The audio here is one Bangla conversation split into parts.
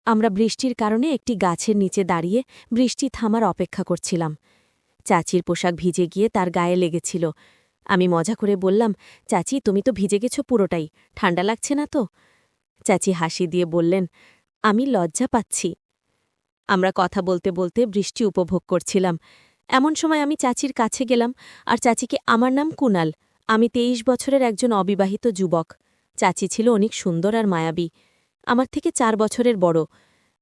আমরা বৃষ্টির কারণে একটি গাছের নিচে দাঁড়িয়ে বৃষ্টি থামার অপেক্ষা করছিলাম। চাচির পোশাক ভিজে গিয়ে তার গায়ে লেগেছিল। আমি মজা করে বললাম, চাচি তুমি তো ভিজে গেছ পুরোটাই, ঠান্ডা লাগছে না তো? চাচি হাসি দিয়ে বললেন, আমি লজ্জা পাচ্ছি। আমরা কথা বলতে বলতে বৃষ্টি উপভোগ করছিলাম। এমন সময় আমি চাচির কাছে গেলাম, আর চাচিকে আমার নাম কুনাল, আমি ২৩ বছরের একজন অবিবাহিত যুবক। চাচি ছিল অনেক সুন্দর আর মায়াবী, আমার থেকে ৪ বছরের বড়।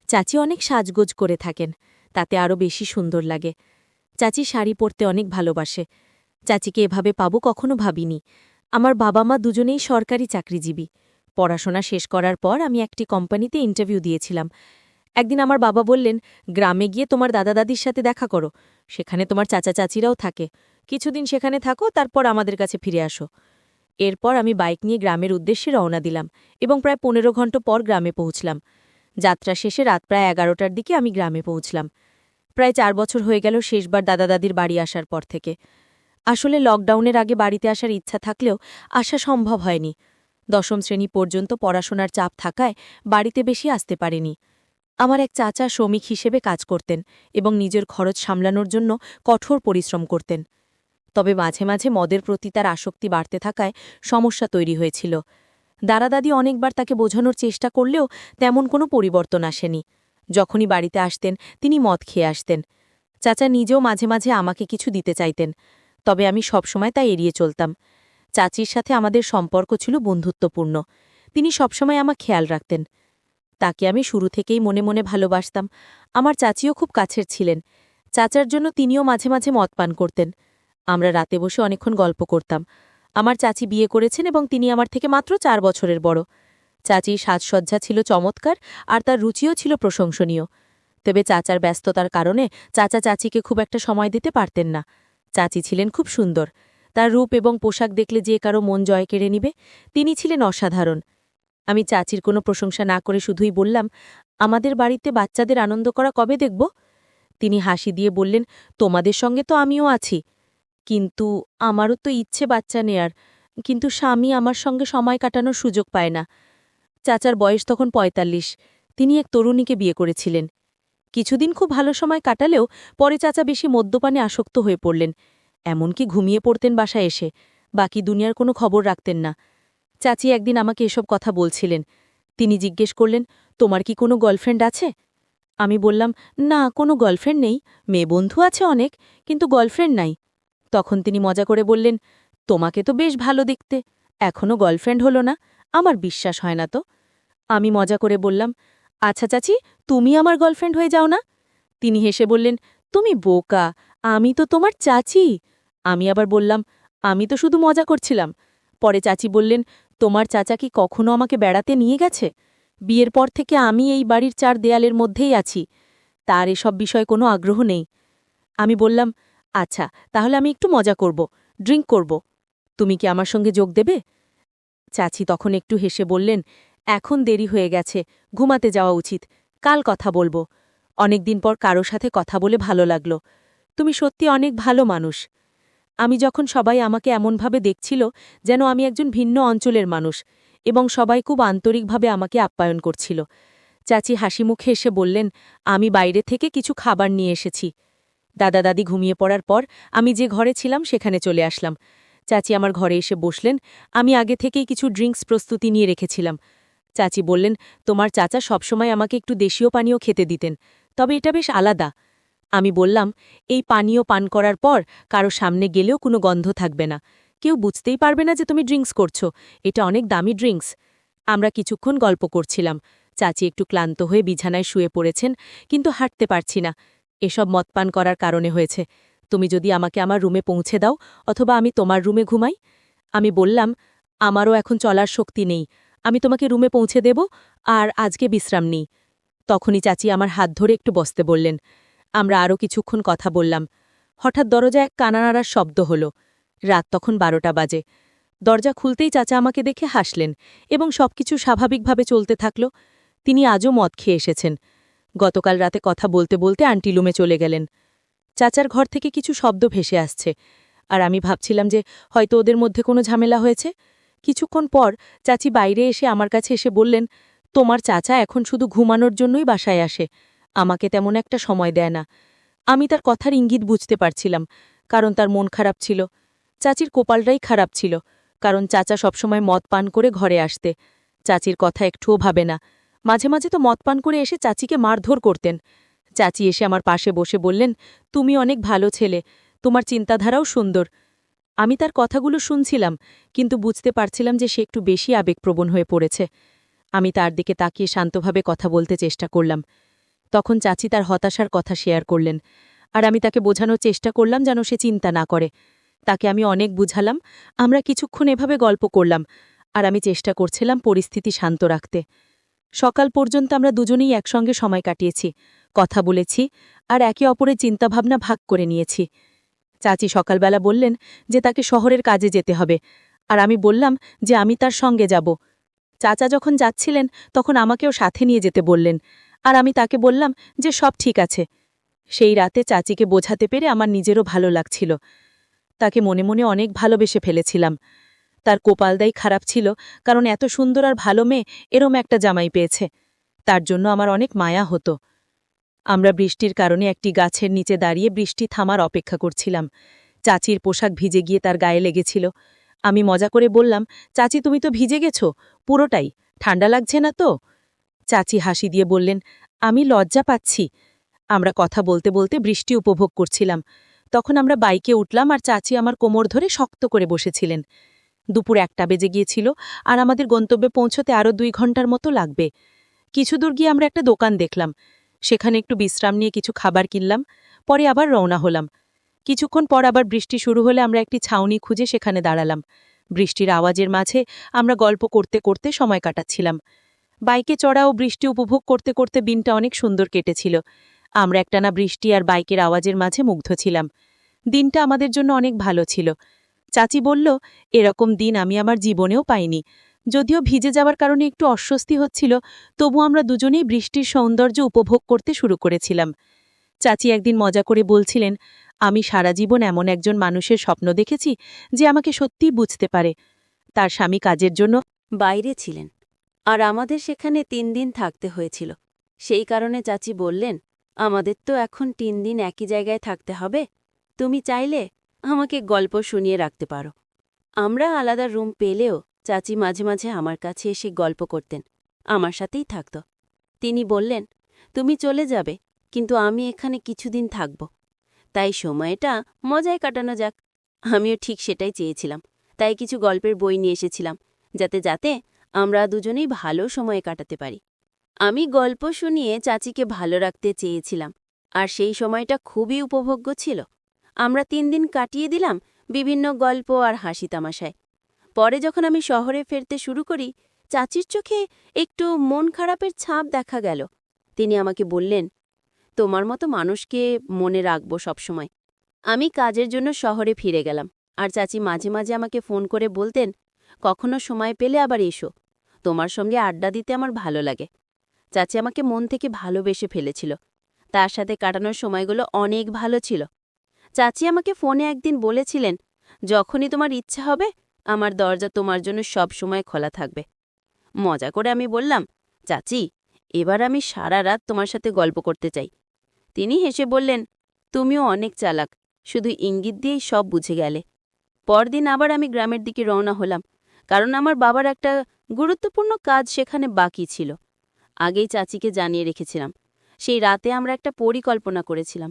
চাচি অনেক সাজগোজ করে থাকেন, তাতে আরও বেশি সুন্দর লাগে। চাচি শাড়ি পরতে অনেক ভালোবাসে। চাচিকে এভাবে পাবো কখনো ভাবিনি। আমার বাবা মা দুজনেই সরকারি চাকরিজীবী। পড়াশোনা শেষ করার পর আমি একটি কোম্পানিতে ইন্টারভিউ দিয়েছিলাম। একদিন আমার বাবা বললেন, গ্রামে গিয়ে তোমার দাদা দাদির সাথে দেখা করো, সেখানে তোমার চাচা চাচিরাও থাকে, কিছুদিন সেখানে থাকো, তারপর আমাদের কাছে ফিরে আসো। এরপর আমি বাইক নিয়ে গ্রামের উদ্দেশ্যে রওনা দিলাম এবং প্রায় ১৫ ঘণ্টা পর গ্রামে পৌঁছলাম। যাত্রা শেষে রাত প্রায় ১১টার দিকে আমি গ্রামে পৌঁছলাম। প্রায় ৪ বছর হয়ে গেল শেষবার দাদা দাদির বাড়ি আসার পর থেকে। আসলে লকডাউনের আগে বাড়িতে আসার ইচ্ছা থাকলেও আসা সম্ভব হয়নি। ১০ম শ্রেণী পর্যন্ত পড়াশোনার চাপ থাকায় বাড়িতে বেশি আসতে পারেনি। আমার এক চাচা শ্রমিক হিসেবে কাজ করতেন এবং নিজের খরচ সামলানোর জন্য কঠোর পরিশ্রম করতেন। তবে মাঝে মাঝে মদের প্রতি তার আসক্তি বাড়তে থাকায় সমস্যা তৈরি হয়েছিল। দাদা দাদি অনেকবার তাকে বোঝানোর চেষ্টা করলেও তেমন কোনো পরিবর্তন আসেনি। যখনই বাড়িতে আসতেন তিনি মদ খেয়ে আসতেন। চাচা নিজেও মাঝে মাঝে আমাকে কিছু দিতে চাইতেন, তবে আমি সবসময় তা এড়িয়ে চলতাম। চাচির সাথে আমাদের সম্পর্ক ছিল বন্ধুত্বপূর্ণ। তিনি সবসময় আমার খেয়াল রাখতেন। তাকে আমি শুরু থেকেই মনে মনে ভালোবাসতাম। আমার চাচিও খুব কাছের ছিলেন। চাচার জন্য তিনিও মাঝে মাঝে মদ পান করতেন। আমরা রাতে বসে অনেকক্ষণ গল্প করতাম। আমার চাচি বিয়ে করেছেন এবং তিনি আমার থেকে মাত্র ৪ বছরের বড়। চাচির সাজসজ্জা ছিল চমৎকার আর তার রুচিও ছিল প্রশংসনীয়। তবে চাচার ব্যস্ততার কারণে চাচা চাচিকে খুব একটা সময় দিতে পারতেন না। চাচি ছিলেন খুব সুন্দর। তার রূপ এবং পোশাক দেখলে যে কারো মন জয় কেড়ে নিবে, তিনি ছিলেন অসাধারণ। আমি চাচির কোনো প্রশংসা না করে শুধুই বললাম, আমাদের বাড়িতে বাচ্চাদের আনন্দ করা কবে দেখব? তিনি হাসি দিয়ে বললেন, তোমাদের সঙ্গে তো আমিও আছি, কিন্তু আমারও তো ইচ্ছে বাচ্চা নেয়ার, কিন্তু স্বামী আমার সঙ্গে সময় কাটানোর সুযোগ পায় না। চাচার বয়স তখন ৪৫। তিনি এক তরুণীকে বিয়ে করেছিলেন। কিছুদিন খুব ভালো সময় কাটালেও পরে চাচা বেশি মদ্যপানে আসক্ত হয়ে পড়লেন। এমনকি ঘুমিয়ে পড়তেন বাসায় এসে, বাকি দুনিয়ার কোনো খবর রাখতেন না। চাচি একদিন আমাকে এসব কথা বলছিলেন। তিনি জিজ্ঞেস করলেন, তোমার কি কোনো গার্লফ্রেন্ড আছে? আমি বললাম, না, কোনো গার্লফ্রেন্ড নেই, মেয়ে বন্ধু আছে অনেক, কিন্তু গার্লফ্রেন্ড নাই। তখন তিনি মজা করে বললেন, তোমাকে তো বেশ ভালো দেখতে, এখনও গার্লফ্রেন্ড হলো না, আমার বিশ্বাস হয় না তো। আমি মজা করে বললাম, আচ্ছা চাচি, তুমি আমার গার্লফ্রেন্ড হয়ে যাও না? তিনি হেসে বললেন, তুমি বোকা, আমি তো তোমার চাচি। আমি আবার বললাম, আমি তো শুধু মজা করছিলাম। পরে চাচি বললেন, তোমার চাচা কি কখনো আমাকে বেড়াতে নিয়ে গেছে? বিয়ের পর থেকে আমি এই বাড়ির ৪ দেয়ালের মধ্যেই আছি, তার এসব বিষয়ে কোনো আগ্রহ নেই। আমি বললাম, আচ্ছা, তাহলে আমি একটু মজা করব, ড্রিঙ্ক করব। তুমি কি আমার সঙ্গে যোগ দেবে? চাচি তখন একটু হেসে বললেন, এখন দেরি হয়ে গেছে, ঘুমাতে যাওয়া উচিত, কাল কথা বলবো। অনেকদিন পর কারো সাথে কথা বলে ভালো লাগলো। তুমি সত্যি অনেক ভালো মানুষ। আমি যখন সবাই আমাকে এমনভাবে দেখছিল যেন আমি একজন ভিন্ন অঞ্চলের মানুষ, এবং সবাই খুব আন্তরিকভাবে আমাকে আপ্যায়ন করছিল। চাচি হাসি মুখে এসে বললেন, আমি বাইরে থেকে কিছু খাবার নিয়ে এসেছি। দাদা দাদি ঘুমিয়ে পড়ার পর আমি যে ঘরে ছিলাম সেখানে চলে আসলাম। চাচি আমার ঘরে এসে বসলেন। আমি আগে থেকেই কিছু ড্রিঙ্কস প্রস্তুতি নিয়ে রেখেছিলাম। চাচি বললেন, তোমার চাচা সবসময় আমাকে একটু দেশীয় পানীয় খেতে দিতেন, তবে এটা বেশ আলাদা। আমি বললাম, এই পানীয় পান করার পর কারো সামনে গেলেও কোনো গন্ধ থাকবে না, কেউ বুঝতেই পারবে না যে তুমি ড্রিঙ্কস করছো, এটা অনেক দামি ড্রিঙ্কস। আমরা কিছুক্ষণ গল্প করছিলাম। চাচি একটু ক্লান্ত হয়ে বিছানায় শুয়ে পড়েছেন, কিন্তু হাঁটতে পারছি না। এসব মদ পান করার কারণে হয়েছে। তুমি যদি আমাকে আমার রুমে পৌঁছে দাও, অথবা আমি তোমার রুমে ঘুমাই। আমি বললাম, আমারও এখন চলার শক্তি নেই, আমি তোমাকে রুমে পৌঁছে দেব, আর আজকে বিশ্রাম নিই। তখনই চাচি আমার হাত ধরে একটু বসতে বললেন। আমরা আরও কিছুক্ষণ কথা বললাম। হঠাৎ দরজায় এক কানানাড়ার শব্দ হল। রাত তখন ১২টা বাজে। দরজা খুলতেই চাচা আমাকে দেখে হাসলেন এবং সবকিছু স্বাভাবিকভাবে চলতে থাকল। তিনি আজও মদ খেয়ে এসেছেন। গতকাল রাতে কথা বলতে বলতে আন্টিলুমে চলে গেলেন। চাচার ঘর থেকে কিছু শব্দ ভেসে আসছে, আর আমি ভাবছিলাম যে হয়তো ওদের মধ্যে কোনো ঝামেলা হয়েছে। কিছুক্ষণ পর চাচি বাইরে এসে আমার কাছে এসে বললেন, তোমার চাচা এখন শুধু ঘুমানোর জন্যই বাসায় আসে, আমাকে তেমন একটা সময় দেয় না। আমি তার কথার ইঙ্গিত বুঝতে পারছিলাম, কারণ তার মন খারাপ ছিল। চাচির কপালটাই খারাপ ছিল, কারণ চাচা সবসময় মদ পান করে ঘরে আসতে। চাচির কথা একটুও ভাবে না। মাঝে মাঝে তো মদ পান করে এসে চাচিকে মারধর করতেন। চাচি এসে আমার পাশে বসে বললেন, তুমি অনেক ভালো ছেলে, তোমার চিন্তাধারাও সুন্দর। আমি তার কথাগুলো শুনছিলাম, কিন্তু বুঝতে পারছিলাম যে সে একটু বেশি আবেগপ্রবণ হয়ে পড়েছে। আমি তার দিকে তাকিয়ে শান্তভাবে কথা বলতে চেষ্টা করলাম। তখন চাচি তার হতাশার কথা শেয়ার করলেন, আর আমি তাকে বোঝানোর চেষ্টা করলাম যেন সে চিন্তা না করে। তাকে আমি অনেক বুঝালাম। আমরা কিছুক্ষণ এভাবে গল্প করলাম, আর আমি চেষ্টা করছিলাম পরিস্থিতি শান্ত রাখতে। সকাল পর্যন্ত আমরা দুজনেই একসঙ্গে সময় কাটিয়েছি, কথা বলেছি, আর একে অপরের চিন্তাভাবনা ভাগ করে নিয়েছি। চাচি সকালবেলা বললেন যে তাকে শহরের কাজে যেতে হবে, আর আমি বললাম যে আমি তার সঙ্গে যাব। চাচা যখন যাচ্ছিলেন তখন আমাকেও সাথে নিয়ে যেতে বললেন, আর আমি তাকে বললাম যে সব ঠিক আছে। সেই রাতে চাচিকে বোঝাতে পেরে আমার নিজেরও ভালো লাগছিল। তাকে মনে মনে অনেক ভালোবেসে ফেলেছিলাম। তার কপালদাই খারাপ ছিল, কারণ এত সুন্দর আর ভালো মেয়ে এরম একটা জামাই পেয়েছে। তার জন্য আমার অনেক মায়া হতো। আমরা বৃষ্টির কারণে একটি গাছের নিচে দাঁড়িয়ে বৃষ্টি থামার অপেক্ষা করছিলাম। চাচির পোশাক ভিজে গিয়ে তার গায়ে লেগেছিল। আমি মজা করে বললাম, চাচি তুমি তো ভিজে গেছ পুরোটাই, ঠান্ডা লাগছে না তো? চাচি হাসি দিয়ে বললেন, আমি লজ্জা পাচ্ছি। আমরা কথা বলতে বলতে বৃষ্টি উপভোগ করছিলাম। তখন আমরা বাইকে উঠলাম, আর চাচি আমার কোমর ধরে শক্ত করে বসেছিলেন। দুপুর 1টা বেজে গিয়েছিল, আর আমাদের গন্তব্যে পৌঁছতে আরও 2 ঘন্টার মতো লাগবে। কিছু দূর গিয়ে আমরা একটা দোকান দেখলাম, সেখানে একটু বিশ্রাম নিয়ে কিছু খাবার কিনলাম, পরে আবার রওনা হলাম। কিছুক্ষণ পর আবার বৃষ্টি শুরু হলে আমরা একটি ছাউনি খুঁজে সেখানে দাঁড়ালাম। বৃষ্টির আওয়াজের মাঝে আমরা গল্প করতে করতে সময় কাটাচ্ছিলাম। বাইকে চড়া ও বৃষ্টি উপভোগ করতে করতে দিনটা অনেক সুন্দর কেটেছিল। আমরা একটানা বৃষ্টি আর বাইকের আওয়াজের মাঝে মুগ্ধ ছিলাম। দিনটা আমাদের জন্য অনেক ভালো ছিল। চাচি বলল, এরকম দিন আমি আমার জীবনেও পাইনি। যদিও ভিজে যাওয়ার কারণে একটু অস্বস্তি হচ্ছিল, তবু আমরা দুজনেই বৃষ্টির সৌন্দর্য উপভোগ করতে শুরু করেছিলাম। চাচি একদিন মজা করে বলছিলেন, আমি সারা জীবন এমন একজন মানুষের স্বপ্ন দেখেছি যে আমাকে সত্যিই বুঝতে পারে। তার স্বামী কাজের জন্য বাইরে ছিলেন, আর আমাদের সেখানে 3 দিন থাকতে হয়েছিল। সেই কারণে চাচি বললেন, আমাদের তো এখন 3 দিন একই জায়গায় থাকতে হবে, তুমি চাইলে আমাকে গল্প শুনিয়ে রাখতে পারো। আমরা আলাদা রুম পেলেও চাচি মাঝে মাঝে আমার কাছে এসে গল্প করতেন, আমার সাথেই থাকত। তিনি বললেন, তুমি চলে যাবে, কিন্তু আমি এখানে কিছুদিন থাকব, তাই সময়টা মজায় কাটানো যাক। আমিও ঠিক সেটাই চেয়েছিলাম, তাই কিছু গল্পের বই নিয়ে এসেছিলাম, যাতে যাতে আমরা দুজনেই ভালো সময় কাটাতে পারি। আমি গল্প শুনিয়ে চাচিকে ভালো রাখতে চেয়েছিলাম, আর সেই সময়টা খুবই উপভোগ্য ছিল। আমরা 3 দিন কাটিয়ে দিলাম বিভিন্ন গল্প আর হাসি তামাশায়। পরে যখন আমি শহরে ফিরতে শুরু করি, চাচির চোখে একটু মন খারাপের ছাপ দেখা গেল। তিনি আমাকে বললেন, তোমার মতো মানুষকে মনে রাখব সবসময়। আমি কাজের জন্য শহরে ফিরে গেলাম, আর চাচি মাঝে মাঝে আমাকে ফোন করে বলতেন, কখনো সময় পেলে আবার এসো, তোমার সঙ্গে আড্ডা দিতে আমার ভালো লাগে। চাচি আমাকে মন থেকে ভালোবেসে ফেলেছিল। তার সাথে কাটানোর সময়গুলো অনেক ভালো ছিল। চাচি আমাকে ফোনে একদিন বলেছিলেন, যখনই তোমার ইচ্ছা হবে আমার দরজা তোমার জন্য সব সময় খোলা থাকবে। মজা করে আমি বললাম, চাচি, এবার আমি সারা রাত তোমার সাথে গল্প করতে চাই। তিনি হেসে বললেন, তুমিও অনেক চালাক, শুধু ইঙ্গিত দিয়েই সব বুঝে গেলে। পরদিন আবার আমি গ্রামের দিকে রওনা হলাম, কারণ আমার বাবার একটা গুরুত্বপূর্ণ কাজ সেখানে বাকি ছিল। আগেই চাচিকে জানিয়ে রেখেছিলাম। সেই রাতে আমরা একটা পরিকল্পনা করেছিলাম।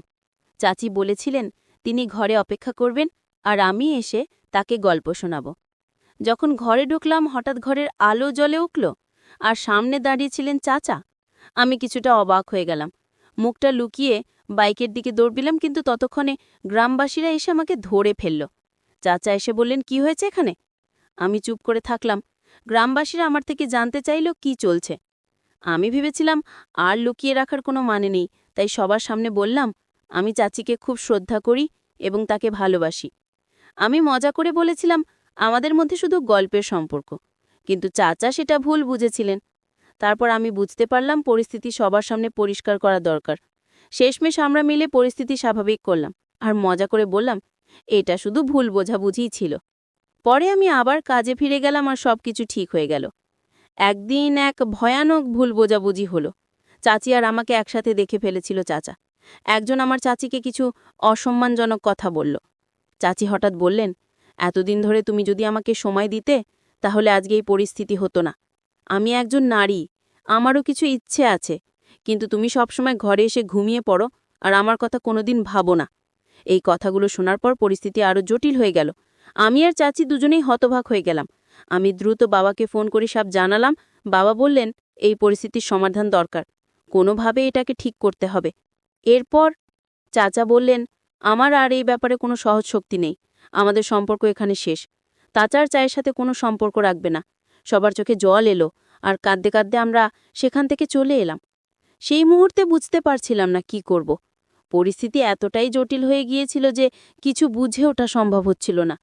চাচি বলেছিলেন তিনি ঘরে অপেক্ষা করবেন, আর আমি এসে তাকে গল্প শোনাব। যখন ঘরে ঢুকলাম হঠাৎ ঘরের আলো জ্বলে উঠল, আর সামনে দাঁড়িয়েছিলেন চাচা। আমি কিছুটা অবাক হয়ে গেলাম, মুখটা লুকিয়ে বাইকের দিকে দৌড় দিলাম, কিন্তু ততক্ষণে গ্রামবাসীরা এসে আমাকে ধরে ফেলল। চাচা এসে বললেন, কি হয়েছে এখানে? আমি চুপ করে থাকলাম। গ্রামবাসীরা আমার থেকে জানতে চাইল কি চলছে। আমি ভেবেছিলাম আর লুকিয়ে রাখার কোনো মানে নেই, তাই সবার সামনে বললাম, আমি চাচিকে খুব শ্রদ্ধা করি এবং তাকে ভালোবাসি। আমি মজা করে বলেছিলাম, আমাদের মধ্যে শুধু গল্পের সম্পর্ক, কিন্তু চাচা সেটা ভুল বুঝেছিলেন। তারপর আমি বুঝতে পারলাম পরিস্থিতি সবার সামনে পরিষ্কার করা দরকার। শেষমেশ আমরা মিলে পরিস্থিতি স্বাভাবিক করলাম, আর মজা করে বললাম, এটা শুধু ভুল বোঝাবুঝিই ছিল। পরে আমি আবার কাজে ফিরে গেলাম, আর সবকিছু ঠিক হয়ে গেল। একদিন এক ভয়ানক ভুল বোঝাবুঝি হলো। চাচি আর আমাকে একসাথে দেখে ফেলেছিল চাচা। একজন আমার চাচিকে কিছু অসম্মানজনক কথা বলল। চাচি হঠাৎ বললেন, এতদিন ধরে তুমি যদি আমাকে সময় দিতে তাহলে আজকে এই পরিস্থিতি হতো না। আমি একজন নারী, আমারও কিছু ইচ্ছে আছে, কিন্তু তুমি সবসময় ঘরে এসে ঘুমিয়ে পড়ো আর আমার কথা কোনোদিন ভাবো না। এই কথাগুলো শোনার পর পরিস্থিতি আরও জটিল হয়ে গেল। আমি আর চাচি দুজনেই হতবাক হয়ে গেলাম। আমি দ্রুত বাবাকে ফোন করে সব জানালাম। বাবা বললেন, এই পরিস্থিতির সমাধান দরকার, কোনোভাবে এটাকে ঠিক করতে হবে। এরপর চাচা বললেন, আমার আর এই ব্যাপারে কোনো সহজ শক্তি নেই, আমাদের সম্পর্ক এখানে শেষ। চাচার চায়ের সাথে কোনো সম্পর্ক রাখবে না। সবার চোখে জল এলো আর কাঁদতে কাঁদতে আমরা সেখান থেকে চলে এলাম। সেই মুহূর্তে বুঝতে পারছিলাম না কি করব। পরিস্থিতি এতটাই জটিল হয়ে গিয়েছিল যে কিছু বুঝে ওঠা সম্ভব হচ্ছিল না।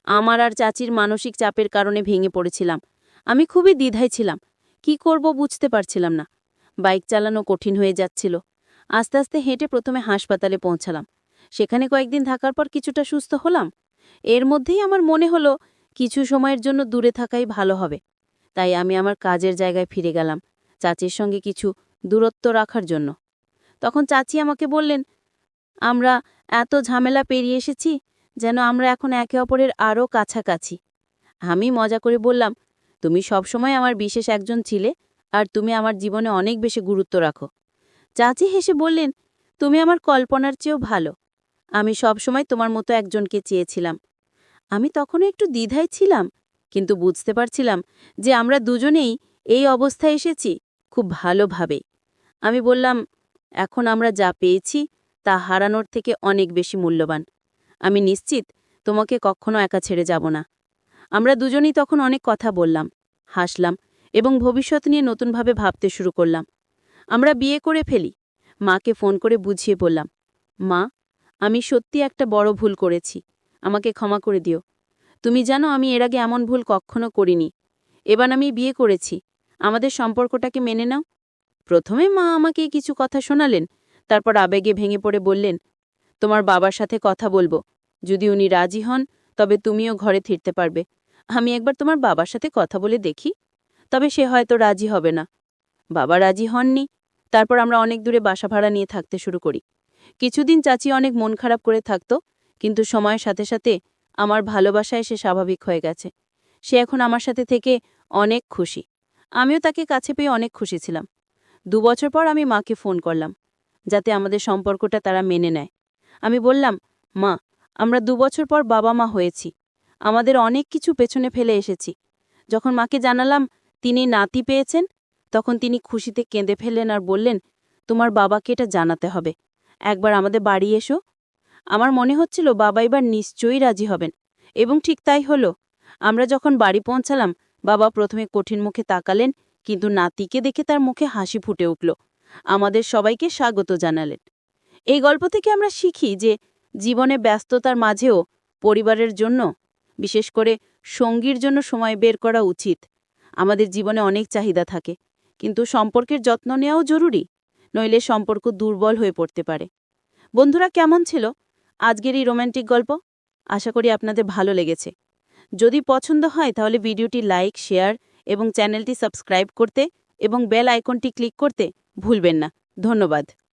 আমার আর চাচির মানসিক চাপের কারণে ভেঙে পড়েছিলাম। আমি খুবই দ্বিধায় ছিলাম, কি করব বুঝতে পারছিলাম না। বাইক চালানো কঠিন হয়ে যাচ্ছিল। আস্তে আস্তে হেঁটে প্রথমে হাসপাতালে পৌঁছালাম। সেখানে কয়েকদিন থাকার পর কিছুটা সুস্থ হলাম। এর মধ্যেই আমার মনে হলো কিছু সময়ের জন্য দূরে থাকাই ভালো হবে। তাই আমি আমার কাজের জায়গায় ফিরে গেলাম, চাচির সঙ্গে কিছু দূরত্ব রাখার জন্য। তখন চাচি আমাকে বললেন, আমরা এত ঝামেলা পেরিয়ে এসেছি যেন আমরা এখন একে অপরের আরও কাছাকাছি। আমি মজা করে বললাম, তুমি সবসময় আমার বিশেষ একজন ছিলে আর তুমি আমার জীবনে অনেক বেশি গুরুত্ব রাখো। চাচি হেসে বললেন, তুমি আমার কল্পনার চেয়েও ভালো। আমি সবসময় তোমার মতো একজনকে চেয়েছিলাম। আমি তখনও একটু দ্বিধায় ছিলাম, কিন্তু বুঝতে পারছিলাম যে আমরা দুজনেই এই অবস্থায় এসেছি খুব ভালোভাবেই। আমি বললাম, এখন আমরা যা পেয়েছি তা হারানোর থেকে অনেক বেশি মূল্যবান। আমি নিশ্চিত তোমাকে কখনো একা ছেড়ে যাব না। আমরা দুজনেই তখন অনেক কথা বললাম, হাসলাম এবং ভবিষ্যৎ নিয়ে নতুনভাবে ভাবতে শুরু করলাম। আমরা বিয়ে করে ফেলি। মাকে ফোন করে বুঝিয়ে বললাম, মা, আমি সত্যি একটা বড় ভুল করেছি, আমাকে ক্ষমা করে দিও। তুমি জানো আমি এর আগে এমন ভুল কখনো করিনি। এবার আমি বিয়ে করেছি, আমাদের সম্পর্কটাকে মেনে নাও। প্রথমে মা আমাকে কিছু কথা শোনালেন, তারপর আবেগে ভেঙে পড়ে বললেন, তোমার বাবার সাথে কথা বলবো, যদি উনি রাজি হন তবে তুমিও ঘরে ফিরতে পারবে। আমি একবার তোমার বাবার সাথে কথা বলে দেখি, তবে সে হয়তো রাজি হবে না। বাবা রাজি হননি। তারপর আমরা অনেক দূরে বাসা ভাড়া নিয়ে থাকতে শুরু করি। কিছুদিন চাচি অনেক মন খারাপ করে থাকত, কিন্তু সময়ের সাথে সাথে আমার ভালোবাসায় সে স্বাভাবিক হয়ে গেছে। সে এখন আমার সাথে থেকে অনেক খুশি। আমিও তাকে কাছে পেয়ে অনেক খুশি ছিলাম। 2 বছর পর আমি মাকে ফোন করলাম, যাতে আমাদের সম্পর্কটা তারা মেনে নেয়। আমি বললাম, মা, আমরা 2 বছর পর বাবা মা হয়েছি, আমাদের অনেক কিছু পেছনে ফেলে এসেছি। যখন মাকে জানালাম তিনি নাতি পেয়েছেন, তখন তিনি খুশিতে কেঁদে ফেললেন আর বললেন, তোমার বাবাকে এটা জানাতে হবে, একবার আমাদের বাড়ি এসো। আমার মনে হচ্ছিল বাবা এবার নিশ্চয়ই রাজি হবেন, এবং ঠিক তাই হলো। আমরা যখন বাড়ি পৌঁছালাম, বাবা প্রথমে কঠিন মুখে তাকালেন, কিন্তু নাতিকে দেখে তার মুখে হাসি ফুটে উঠল। আমাদের সবাইকে স্বাগত জানালেন। এই গল্প থেকে আমরা শিখি যে জীবনে ব্যস্ততার মাঝেও পরিবারের জন্য, বিশেষ করে সঙ্গীর জন্য সময় বের করা উচিত। আমাদের জীবনে অনেক চাহিদা থাকে, কিন্তু সম্পর্কের যত্ন নেওয়াও জরুরি, নইলে সম্পর্ক দুর্বল হয়ে পড়তে পারে। বন্ধুরা, কেমন ছিল আজকের এই রোম্যান্টিক গল্প? আশা করি আপনাদের ভালো লেগেছে। যদি পছন্দ হয় তাহলে ভিডিওটি লাইক, শেয়ার এবং চ্যানেলটি সাবস্ক্রাইব করতে এবং বেল আইকনটি ক্লিক করতে ভুলবেন না। ধন্যবাদ।